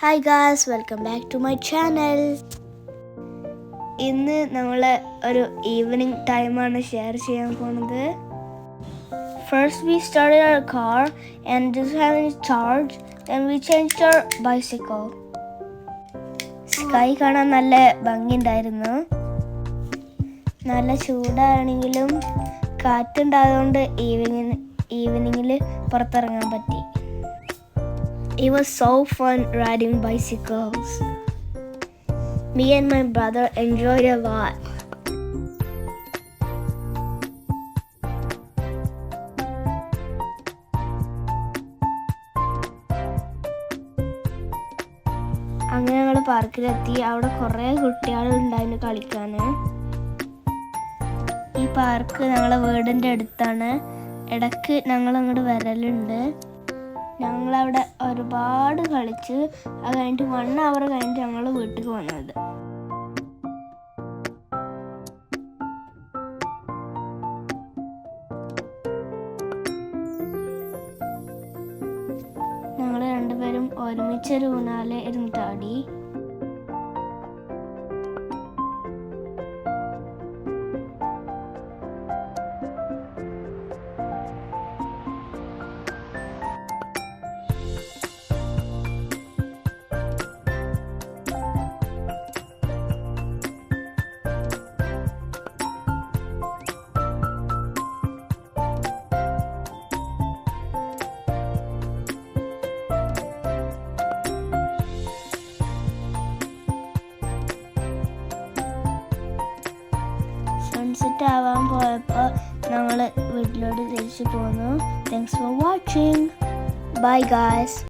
Hi guys, welcome back to my channel. ഇന്ന് നമ്മൾ ഒരു ഈവനിങ് ടൈമാണ് ഷെയർ ചെയ്യാൻ പോകുന്നത്. First we started our car and just having it charged. Then we changed our bicycle. Sky കാണാൻ നല്ല ഭംഗിയുണ്ടായിരുന്നു. നല്ല ചൂടാണെങ്കിലും കാറ്റുണ്ടായതുകൊണ്ട് ഈവനിങ്ങിൽ പുറത്തിറങ്ങാൻ പറ്റി. It was so fun riding bicycles. Me and my brother enjoyed a lot. അങ്ങനെ ഞങ്ങൾ പാർക്കിലെത്തി. അവിടെ കുറേ കുട്ടികളുണ്ടായിരുന്നു കളിക്കാൻ. ഈ പാർക്ക് ഞങ്ങളെ വീടിൻ്റെ അടുത്താണ്. ഇടയ്ക്ക് ഞങ്ങൾ അങ്ങോട്ട് വരലുണ്ട്. ഞങ്ങളവിടെ ഒരുപാട് കളിച്ച് അത് കഴിഞ്ഞിട്ട് 1 hour കഴിഞ്ഞിട്ട് ഞങ്ങൾ വീട്ടിൽ വന്നത്. ഞങ്ങൾ രണ്ടുപേരും ഒരുമിച്ചൊരു ഊഞ്ഞാലിൽ ഇരുന്നിട്ടാടി. സൺസെറ്റ് ആവാൻ പോയപ്പോൾ ഞങ്ങൾ വീട്ടിലോട്ട് തിരിച്ചു പോന്നു. Thanks for watching. Bye guys.